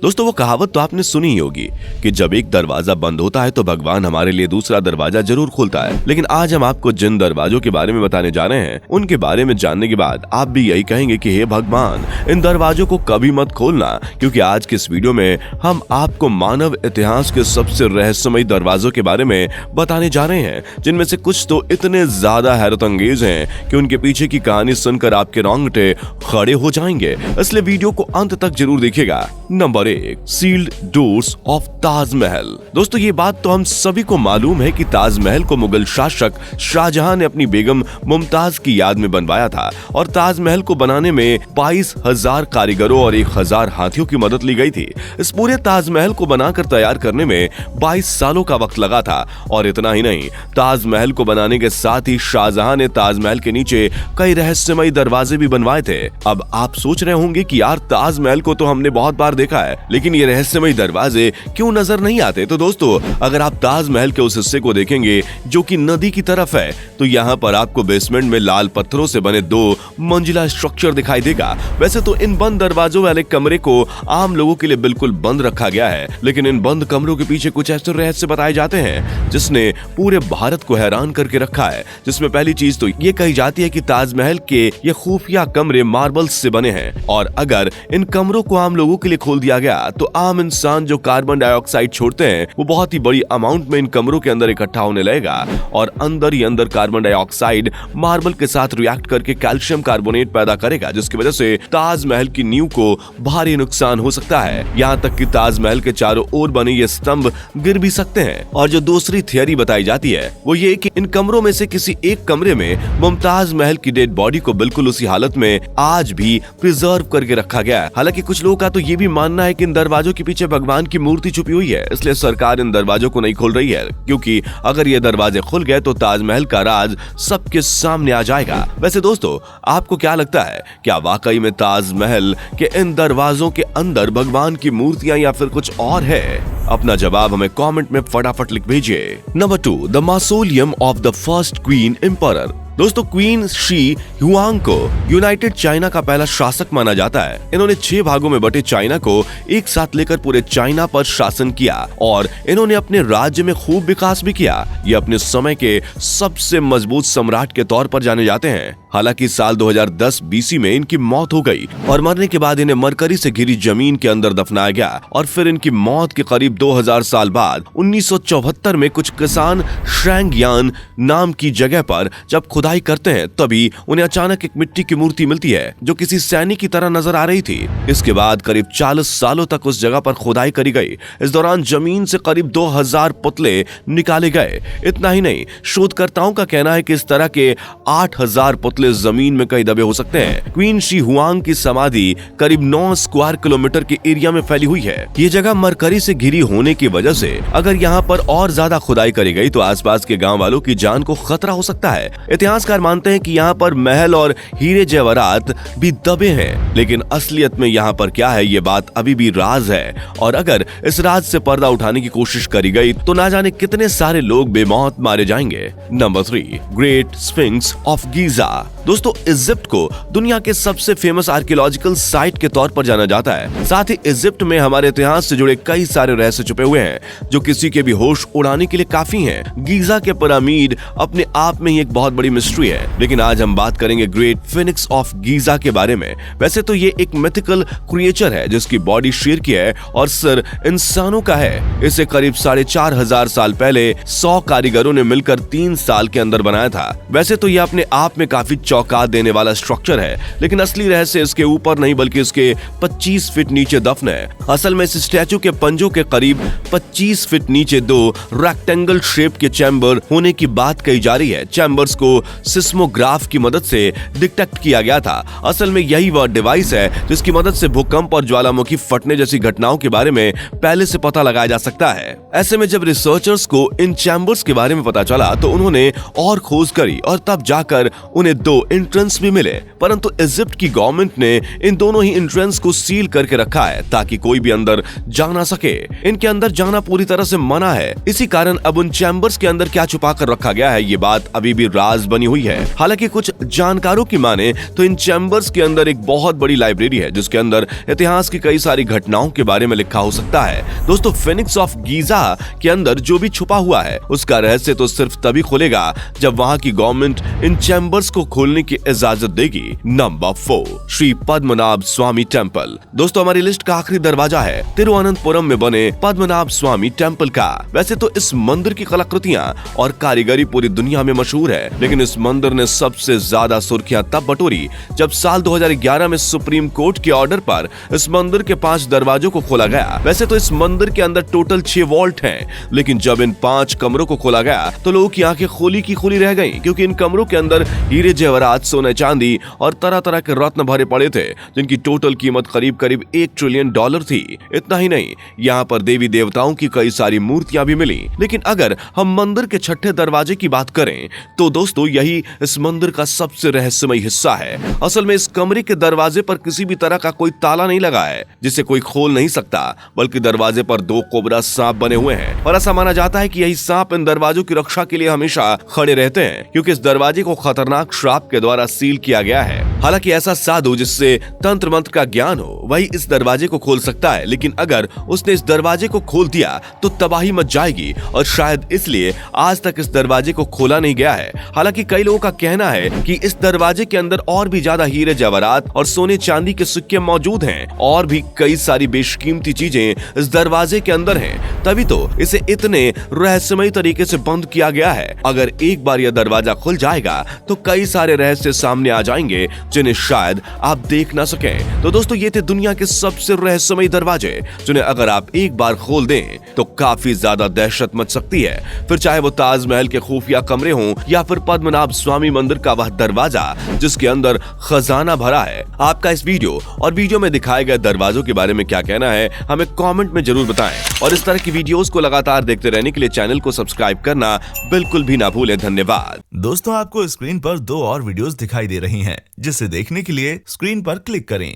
दोस्तों वो कहावत तो आपने सुनी ही होगी कि जब एक दरवाजा बंद होता है तो भगवान हमारे लिए दूसरा दरवाजा जरूर खोलता है। लेकिन आज हम आपको जिन दरवाजों के बारे में बताने जा रहे हैं उनके बारे में जानने के बाद आप भी यही कहेंगे कि हे भगवान, इन दरवाजों को कभी मत खोलना, क्योंकि आज के इस वीडियो में हम आपको मानव इतिहास के सबसे रहस्यमयी दरवाजों के बारे में बताने जा रहे हैं, जिनमें से कुछ तो इतने ज्यादा हैरत अंगेज हैं कि उनके पीछे की कहानी सुनकर आपके रोंगटे खड़े हो जाएंगे। इसलिए वीडियो को अंत तक जरूर देखिएगा। Number 1, sealed doors of Taj Mahal. दोस्तों ये बात तो हम सभी को मालूम है कि ताजमहल को मुगल शासक शाहजहां ने अपनी बेगम मुमताज की याद में बनवाया था और ताजमहल को बनाने में 22,000 कारीगरों और 1,000 हाथियों की मदद ली गई थी। इस पूरे ताजमहल को बनाकर तैयार करने में 22 सालों का वक्त लगा था। और इतना ही नहीं, ताजमहल को बनाने के साथ ही शाहजहां ने ताजमहल के नीचे कई रहस्यमयी दरवाजे भी बनवाए थे। अब आप सोच रहे होंगे कि यार ताजमहल को तो हमने बहुत बार देखा है, लेकिन ये रहस्यमयी दरवाजे क्यों नजर नहीं आते? तो दोस्तों अगर आप ताजमहल के उस हिस्से को देखेंगे जो कि नदी की तरफ है, तो यहाँ पर आपको बेसमेंट में लाल पत्थरों से बने 2 मंजिला स्ट्रक्चर दिखाई देगा। वैसे तो इन बंद दरवाजों वाले कमरे को आम लोगों के लिए बिल्कुल बंद रखा गया है, लेकिन इन बंद कमरों के पीछे कुछ ऐसे रहस्य बताए जाते हैं जिसने पूरे भारत को हैरान करके रखा है। जिसमें पहली चीज तो ये कही जाती है कि ताजमहल के ये खुफिया कमरे मार्बल से बने हैं, और अगर इन कमरों को आम लोगों के लिए खोल दिया गया तो आम इंसान जो कार्बन डाइऑक्साइड छोड़ते हैं वो बहुत ही बड़ी अमाउंट में इन कमरों के अंदर इकट्ठा होने लगेगा, और अंदर ही अंदर कार्बन डाइऑक्साइड मार्बल के साथ रिएक्ट करके कैल्शियम कार्बोनेट पैदा करेगा, जिसकी वजह से ताजमहल की नींव को भारी नुकसान हो सकता है। यहाँ तक कि ताजमहल के चारों ओर बने ये स्तंभ गिर भी सकते हैं। और जो दूसरी थियरी बताई जाती है वो ये कि इन कमरों में से किसी एक कमरे में मुमताज महल की डेड बॉडी को बिल्कुल उसी हालत में आज भी प्रिजर्व करके रखा गया है। हालांकि कुछ लोगों का तो ये भी मानना है कि इन दरवाजों के पीछे भगवान की मूर्ति छुपी हुई है, इसलिए सरकार इन दरवाजों को नहीं खोल रही है, क्योंकि अगर ये दरवाजे खुल गए तो ताजमहल का राज सबके सामने आ जाएगा। वैसे दोस्तों आपको क्या लगता है, क्या वाकई में ताजमहल के इन दरवाजों के अंदर भगवान की मूर्तियां या फिर कुछ और है? अपना जवाब हमें कमेंट में फटाफट लिख भेजिए। Number 2, the mausoleum of the first queen emperor. दोस्तों क्वीन शी हुआंग को यूनाइटेड चाइना का पहला शासक माना जाता है। इन्होंने 6 भागों में बटे चाइना को एक साथ लेकर पूरे चाइना पर शासन किया और इन्होंने अपने राज्य में खूब विकास भी किया। ये अपने समय के सबसे मजबूत सम्राट के तौर पर जाने जाते हैं। हालांकि साल 2010 BC में इनकी मौत हो गई और मरने के बाद इन्हें मरकरी से घिरी जमीन के अंदर दफनाया गया। और फिर इनकी मौत के करीब 2000 साल बाद 1974 में कुछ किसान श्रैंगयान नाम की जगह पर जब खुदाई करते हैं तभी उन्हें अचानक एक मिट्टी की मूर्ति मिलती है जो किसी सैनिक की तरह नजर आ रही थी। इसके बाद करीब 40 सालों तक उस जगह पर खुदाई करी गई। इस दौरान जमीन से करीब 2000 पुतले निकाले गए। इतना ही नहीं, शोधकर्ताओं का कहना है कि इस तरह के 8000 पुतले जमीन में कहीं दबे हो सकते हैं। क्वीन शी हुआंग की समाधि करीब 9 स्क्वायर किलोमीटर के एरिया में फैली हुई है। ये जगह मरकरी से घिरी होने की वजह से अगर यहाँ पर और ज्यादा खुदाई करी गई तो आसपास के गांव वालों की जान को खतरा हो सकता है। इतिहासकार मानते हैं कि यहाँ पर महल और हीरे जेवरात भी दबे हैं, लेकिन असलियत में यहाँ पर क्या है ये बात अभी भी राज है। और अगर इस राज से पर्दा उठाने की कोशिश करी गई तो ना जाने कितने सारे लोग बेमौत मारे जाएंगे। Number 3, great sphinx of Giza. दोस्तों इजिप्ट को दुनिया के सबसे फेमस आर्कियोलॉजिकल साइट के तौर पर जाना जाता है। साथ ही इजिप्ट में हमारे इतिहास से जुड़े कई सारे रहस्य छुपे हुए हैं जो किसी के भी होश उड़ाने के लिए काफी हैं। गीजा के पिरामिड अपने आप में ही एक बहुत बड़ी मिस्ट्री है, लेकिन आज हम बात करेंगे ग्रेट फिनिक्स ऑफ गीजा के बारे में। वैसे तो ये एक मिथिकल क्रिएचर है जिसकी बॉडी शेर की है और सिर इंसानों का है। इसे करीब 4500 साल पहले 100 कारीगरों ने मिलकर 3 साल के अंदर बनाया था। वैसे तो ये अपने आप में काफी चौंका देने वाला स्ट्रक्चर है, लेकिन असली रहस्य इसके ऊपर नहीं बल्कि इसके 25 फीट नीचे दफन है। असल में इस स्टैचू के पंजों के करीब 25 फीट नीचे 2 रेक्टेंगल शेप के चैम्बर होने की बात कही जा रही है। चैम्बर्स को सिस्मोग्राफ की मदद से डिटेक्ट किया गया था। असल में यही वह डिवाइस है जिसकी मदद से भूकंप और ज्वालामुखी फटने जैसी घटनाओं के बारे में पहले से पता लगाया जा सकता है। ऐसे में जब रिसर्चर्स को इन चैम्बर्स के बारे में पता चला तो उन्होंने और खोज करी और तब जाकर उन्हें 2 एंट्रेंस भी मिले, परंतु इजिप्ट की गवर्नमेंट ने इन दोनों ही एंट्रेंस को सील करके रखा है ताकि कोई भी अंदर जा ना सके। इनके अंदर जाना पूरी तरह से मना है। इसी कारण अब उन चैम्बर्स के अंदर क्या छुपा कर रखा गया है, ये बात अभी भी राज बनी हुई है। हालांकि कुछ जानकारों की माने तो इन चैम्बर्स के अंदर एक बहुत बड़ी लाइब्रेरी है जिसके अंदर इतिहास की कई सारी घटनाओं के बारे में लिखा हो सकता है। दोस्तों, फिनिक्स ऑफ गीजा के अंदर जो भी छुपा हुआ है उसका रहस्य तो सिर्फ तभी खुलेगा जब वहां की गवर्नमेंट इन चैम्बर्स को खोलने की इजाजत देगी। नंबर 4, श्री पद्मनाभ स्वामी टेम्पल। दोस्तों, हमारी लिस्ट का आखिरी दरवाजा है तिरुवनंतपुरम में बने पद्मनाभ स्वामी टेम्पल का। वैसे तो इस मंदिर की कलाकृतियां और कारीगरी पूरी दुनिया में मशहूर है, लेकिन इस मंदिर ने सबसे ज्यादा सुर्खियां तब बटोरी जब साल 2011 में सुप्रीम कोर्ट के ऑर्डर पर इस मंदिर के 5 दरवाजों को खोला गया। वैसे तो इस मंदिर के अंदर टोटल 6 वॉल्ट हैं, लेकिन जब इन 5 कमरों को खोला गया तो लोगों की आंखें खोली की खोली रह गईं, क्योंकि इन कमरों के अंदर हीरे जेवरात, सोने चांदी और तरह तरह के रत्न भरे पड़े थे, जिनकी टोटल कीमत करीब करीब $1 ट्रिलियन थी। इतना ही नहीं, यहाँ पर देवी देवताओं की कई सारी मूर्तियां भी मिली। लेकिन अगर हम मंदिर के 6ठे दरवाजे की बात करें तो दोस्तों यही इस मंदिर का सबसे रहस्यमय हिस्सा है। असल में इस कमरे के दरवाजे पर किसी भी तरह का कोई ताला नहीं लगा है जिसे कोई खोल नहीं सकता, बल्कि दरवाजे पर 2 कोबरा सांप बने हुए हैं और ऐसा माना जाता है कि यही सांप इन दरवाजों की रक्षा के लिए हमेशा खड़े रहते हैं, क्योंकि इस दरवाजे को खतरनाक श्राप के द्वारा सील किया गया है। हालांकि ऐसा साधु जिससे तंत्र मंत्र का ज्ञान हो वही इस दरवाजे को खोल सकता है, लेकिन अगर उसने इस दरवाजे को खोल दिया तो तबाही मच जाएगी और शायद इसलिए आज तक इस दरवाजे को खोला नहीं गया है। हालांकि कई लोगों का कहना है कि इस दरवाजे के अंदर और भी ज्यादा हीरे जवाहरात और सोने चांदी के सिक्के मौजूद हैं और भी कई सारी बेशकीमती चीजें इस दरवाजे के अंदर हैं, तभी तो इसे इतने रहस्यमय तरीके से बंद किया गया है। अगर एक बार यह दरवाजा खुल जाएगा तो कई सारे रहस्य सामने आ जाएंगे जिन्हें शायद आप देख ना सकें। तो दोस्तों, ये थे दुनिया के सबसे रहस्यमय दरवाजे जिन्हें अगर आप एक बार खोल दें तो काफी ज्यादा दहशत मच सकती है। फिर चाहे वो ताजमहल के खुफिया कमरे हों या फिर पद्मनाभ स्वामी मंदिर का वह दरवाजा जिसके अंदर खजाना भरा है। आपका इस वीडियो और वीडियो में दिखाए गए दरवाजों के बारे में क्या कहना है, हमें कमेंट में जरूर बताएं और इस तरह की वीडियोस को लगातार देखते रहने के लिए चैनल को सब्सक्राइब करना बिल्कुल भी ना भूलें। धन्यवाद। दोस्तों, आपको स्क्रीन पर 2 और वीडियोस दिखाई दे रही हैं, जिसे देखने के लिए स्क्रीन पर क्लिक करें।